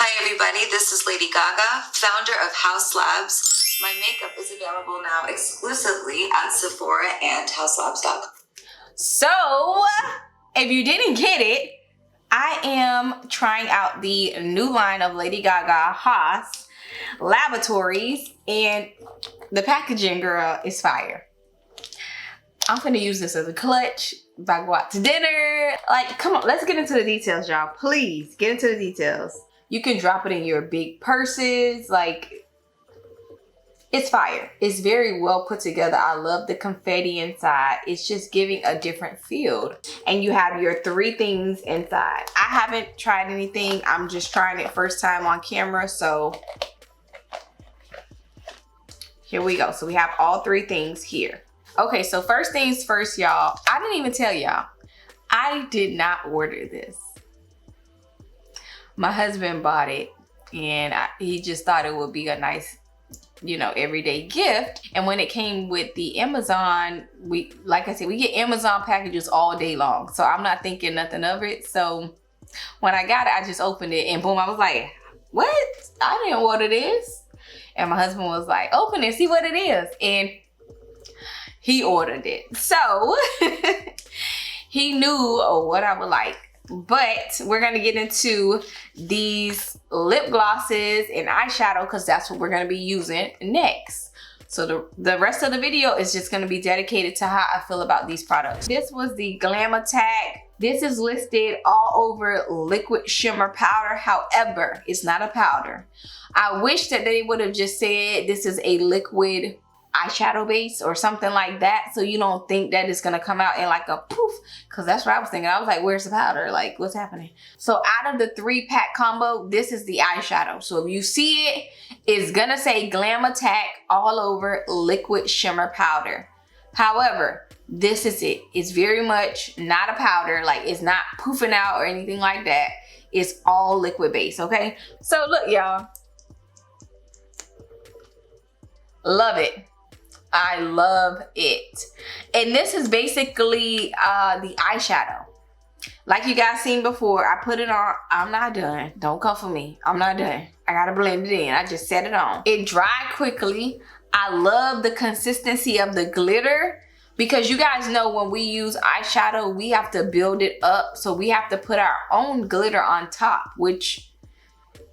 Hi everybody, this is Lady Gaga, founder of Haus Labs. My makeup is available now exclusively at Sephora and houselabs.com. So, if you didn't get it, I am trying out the new line of Lady Gaga Haus Laboratories, and the packaging, girl, is fire. I'm gonna use this as a clutch if I go out to dinner. Like, come on, let's get into the details, y'all. Please, get into the details. You can drop it in your big purses. Like, it's fire. It's very well put together. I love the confetti inside. It's just giving a different feel. And you have your 3 things inside. I haven't tried anything. I'm just trying it first time on camera. So here we go. So we have all 3 things here. Okay, so first things first, y'all. I didn't even tell y'all. I did not order this. My husband bought it, and he just thought it would be a nice, you know, everyday gift. And when it came with the Amazon, like I said, we get Amazon packages all day long. So I'm not thinking nothing of it. So when I got it, I just opened it and boom, I was like, what? I didn't order this. And my husband was like, open it, see what it is. And he ordered it. So he knew what I would like. But we're going to get into these lip glosses and eyeshadow because that's what we're going to be using next. So the rest of the video is just going to be dedicated to how I feel about these products. This was the Glam Attack. This is listed all over liquid shimmer powder. However, it's not a powder. I wish that they would have just said this is a liquid eyeshadow base or something like that, so you don't think that it's gonna come out in like a poof, because that's what I was thinking. I was like, where's the powder? Like, what's happening? So out of the 3-pack combo, this is the eyeshadow. So if you see it, it's gonna say Glam Attack all over liquid shimmer powder. However, this is it. It's very much not a powder. Like, it's not poofing out or anything like that. It's all liquid base, okay? So look, y'all, love it. I love it. And this is basically the eyeshadow. Like you guys seen before, I put it on. I'm not done. Don't come for me. I'm not done. I gotta blend it in. I just set it on. It dried quickly. I love the consistency of the glitter, because you guys know when we use eyeshadow, we have to build it up. So we have to put our own glitter on top, which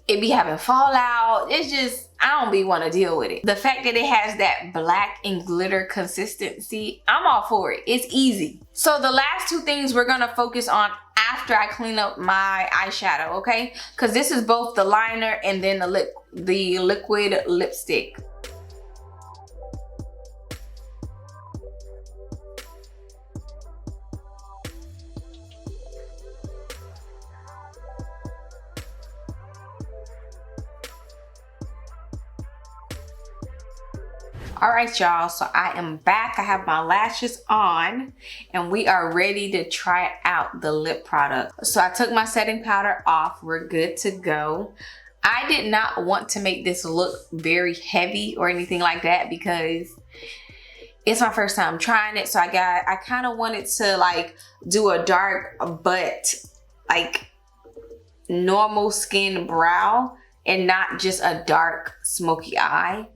it be having fallout. It's just, I don't be want to deal with it. The fact that it has that black and glitter consistency, I'm all for it. It's easy. So the last 2 things we're gonna focus on after I clean up my eyeshadow, okay? Because this is both the liner and then the liquid lipstick. All right, y'all, so I am back. I have my lashes on and we are ready to try out the lip product. So I took my setting powder off. We're good to go. I did not want to make this look very heavy or anything like that because it's my first time trying it. So I kind of wanted to like do a dark but like normal skin brow and not just a dark smoky eye.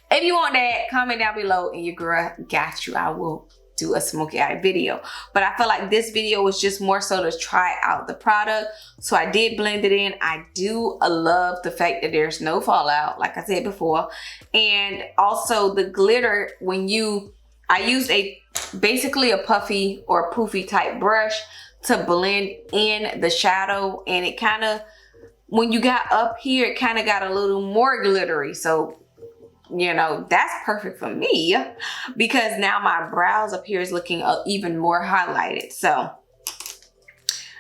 If you want that, comment down below and your girl got you. I will do a smoky eye video, but I feel like this video was just more so to try out the product. So I did blend it in. I do love the fact that there's no fallout, like I said before, and also the glitter. I used basically a puffy or poofy type brush to blend in the shadow, and it kind of, when you got up here, it kind of got a little more glittery. So you know, that's perfect for me because now my brows up here is looking even more highlighted. So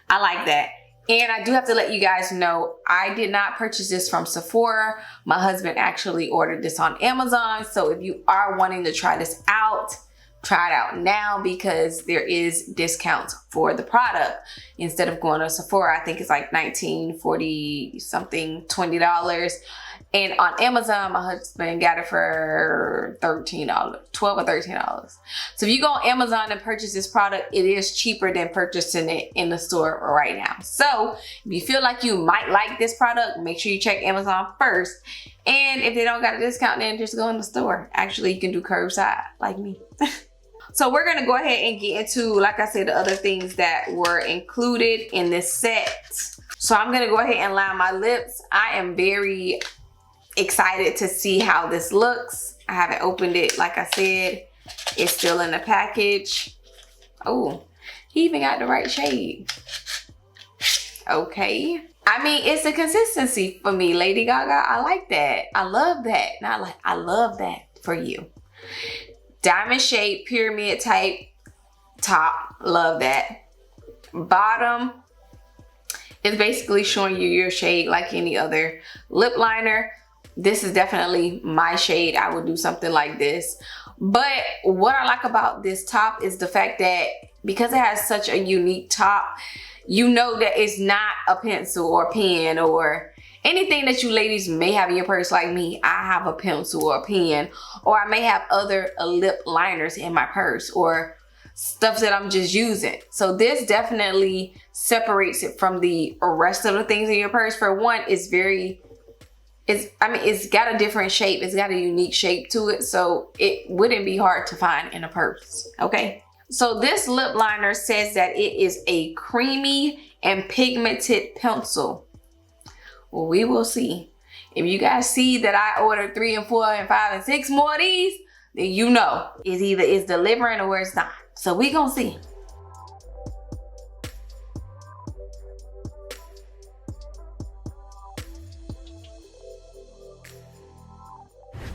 I like that. And I do have to let you guys know, I did not purchase this from Sephora. My husband actually ordered this on Amazon. So if you are wanting to try this out, try it out now because there is discounts for the product instead of going to Sephora. I think it's like $19, $40 something, $20. And on Amazon, my husband got it for $13, $12 or $13. So if you go on Amazon and purchase this product, it is cheaper than purchasing it in the store right now. So if you feel like you might like this product, make sure you check Amazon first. And if they don't got a discount, then just go in the store. Actually, you can do curbside like me. So we're gonna go ahead and get into, like I said, the other things that were included in this set. So I'm gonna go ahead and line my lips. I am very excited to see how this looks. I haven't opened it, like I said. It's still in the package. Oh, he even got the right shade. Okay. I mean, it's a consistency for me, Lady Gaga. I like that. I love that. I love that for you. Diamond shape, pyramid type top. Love that. Bottom is basically showing you your shade like any other lip liner. This is definitely my shade. I would do something like this. But what I like about this top is the fact that because it has such a unique top, you know that it's not a pencil or pen or anything that you ladies may have in your purse like me. I have a pencil or a pen, or I may have other lip liners in my purse or stuff that I'm just using. So this definitely separates it from the rest of the things in your purse. For one, it's got a different shape. It's got a unique shape to it. So it wouldn't be hard to find in a purse, okay? So this lip liner says that it is a creamy and pigmented pencil. Well, we will see. If you guys see that I ordered 3 and 4 and 5 and 6 more of these, then you know it's either it's delivering or it's not. So we gonna see.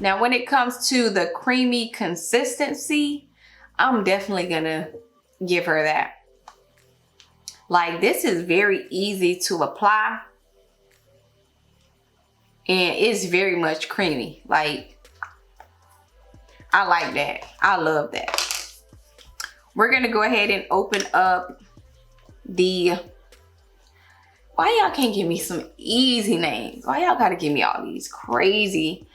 Now, when it comes to the creamy consistency, I'm definitely gonna give her that. Like, this is very easy to apply. And it's very much creamy. Like, I like that. I love that. We're gonna go ahead and open up the... Why y'all can't give me some easy names? Why y'all gotta give me all these crazy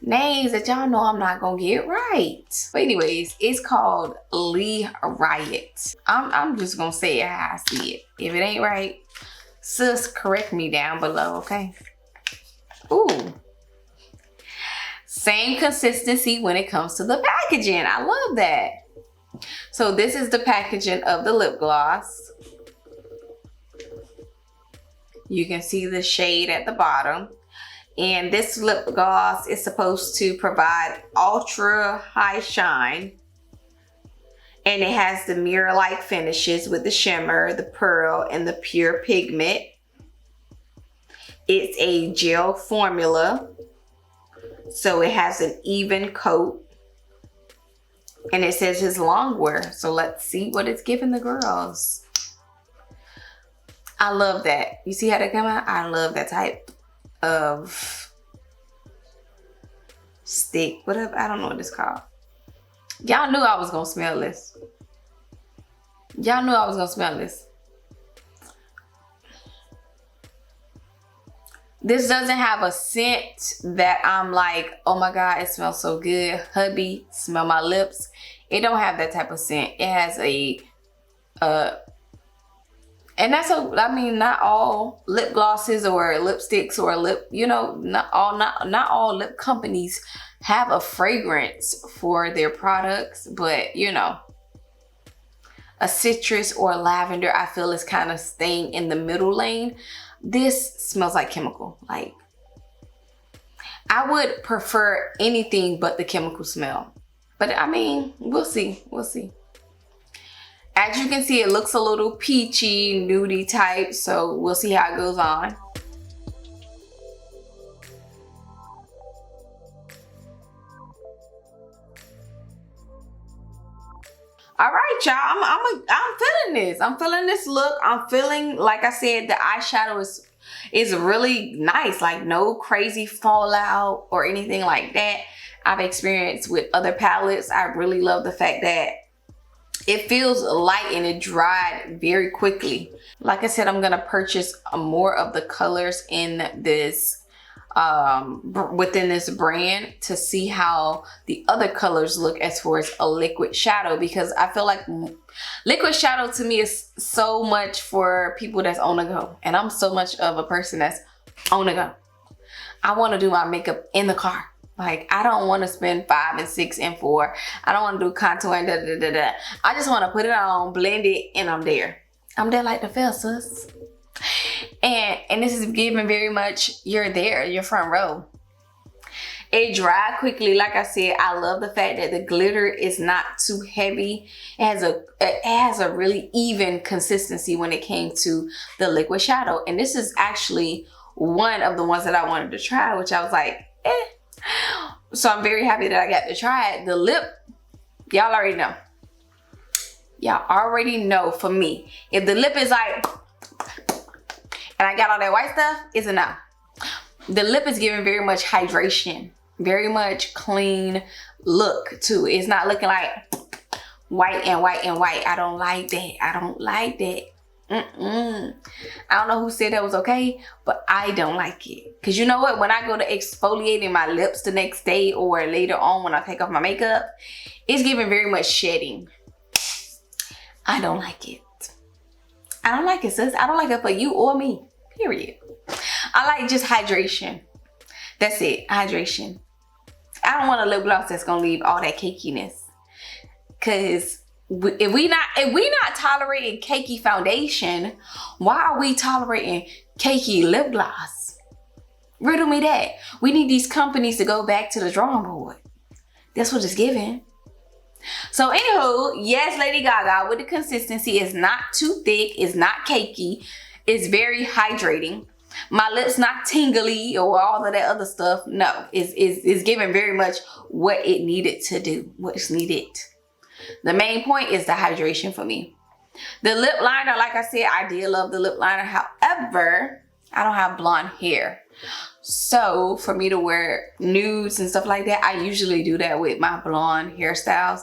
names that y'all know I'm not gonna get right? But anyways, it's called Lee Riot. I'm just gonna say it how I see it. If it ain't right, sis, correct me down below, okay? Ooh. Same consistency when it comes to the packaging. I love that. So this is the packaging of the lip gloss. You can see the shade at the bottom. And this lip gloss is supposed to provide ultra high shine. And it has the mirror-like finishes with the shimmer, the pearl, and the pure pigment. It's a gel formula, so it has an even coat. And it says it's longwear. So let's see what it's giving the girls. I love that. You see how they come out? I love that type of stick, whatever. I don't know what it's called. Y'all knew I was gonna smell this. Y'all knew I was gonna smell this. This doesn't have a scent that I'm like, oh my God, it smells so good. Hubby, smell my lips. It don't have that type of scent. It has a, and that's I mean, not all lip glosses or lipsticks or lip, you know, not all lip companies have a fragrance for their products, but you know, a citrus or lavender, I feel is kind of staying in the middle lane. This smells like chemical. Like, I would prefer anything but the chemical smell. But I mean, we'll see. We'll see. As you can see, it looks a little peachy, nudie type. So we'll see how it goes on. All right, y'all, I'm feeling this. I'm feeling this look. I'm feeling, like I said, the eyeshadow is really nice. Like, no crazy fallout or anything like that I've experienced with other palettes. I really love the fact that It feels light and it dried very quickly. Like I said, I'm gonna purchase more of the colors in this within this brand to see how the other colors look as far as a liquid shadow, because I feel like liquid shadow to me is so much for people that's on the go, and I'm so much of a person that's on the go. I want to do my makeup in the car. Like, I don't want to spend 5 and 6 and 4. I don't want to do contour and da da da da. I just want to put it on, blend it, and I'm there. I'm there like the fair, sis. And this is giving very much, you're there, you're front row. It dried quickly. Like I said, I love the fact that the glitter is not too heavy. It has a really even consistency when it came to the liquid shadow. And this is actually one of the ones that I wanted to try, which I was like, eh. So I'm very happy that I got to try it. The lip, y'all already know. Y'all already know for me. If the lip is like, and I got all that white stuff, it's a no. The lip is giving very much hydration, very much clean look too. It's not looking like white and white and white. I don't like that. I don't like that. I don't know who said that was okay, but I don't like it. Because you know what? When I go to exfoliating my lips the next day or later on when I take off my makeup, it's giving very much shedding. I don't like it. I don't like it, sis. I don't like it for you or me. Period. I like just hydration. That's it. Hydration. I don't want a lip gloss that's gonna leave all that cakiness. Cause if we not tolerating cakey foundation, why are we tolerating cakey lip gloss? Riddle me that. We need these companies to go back to the drawing board. That's what it's giving. So anywho, yes, Lady Gaga with the consistency. Is not too thick. It's not cakey. It's very hydrating. My lips not tingly or all of that other stuff. No, it's giving very much what it needed to do. What's needed. The main point is the hydration for me. The lip liner, like I said, I did love the lip liner. However, I don't have blonde hair. So for me to wear nudes and stuff like that, I usually do that with my blonde hairstyles.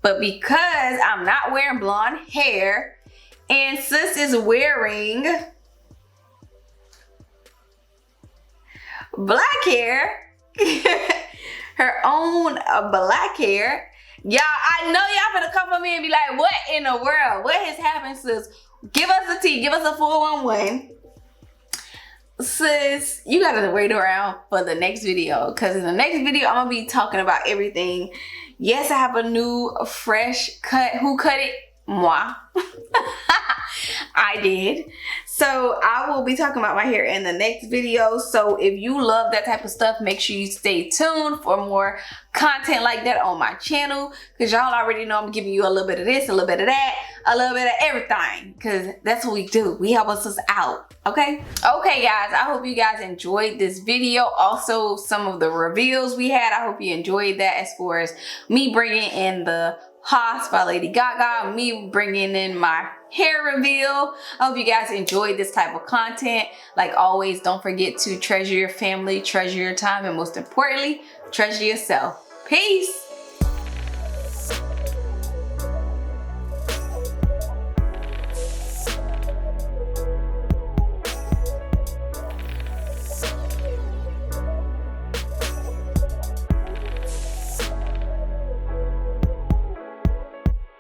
But because I'm not wearing blonde hair and sis is wearing black hair, her own black hair, y'all, I know y'all gonna come for me and be like, what in the world? What has happened, sis? Give us a tea. Give us a 411. Sis, you gotta wait around for the next video, because in the next video, I'm gonna be talking about everything. Yes, I have a new fresh cut. Who cut it? Moi. I did. So I will be talking about my hair in the next video. So if you love that type of stuff, make sure you stay tuned for more content like that on my channel, because y'all already know I'm giving you a little bit of this, a little bit of that, a little bit of everything, because that's what we do. We help us out. Okay guys, I hope you guys enjoyed this video. Also some of the reveals we had, I hope you enjoyed that, as far as me bringing in the Haus by Lady Gaga, me bringing in my hair reveal. I hope you guys enjoyed this type of content. Like always, don't forget to treasure your family, treasure your time, and most importantly, treasure yourself. Peace.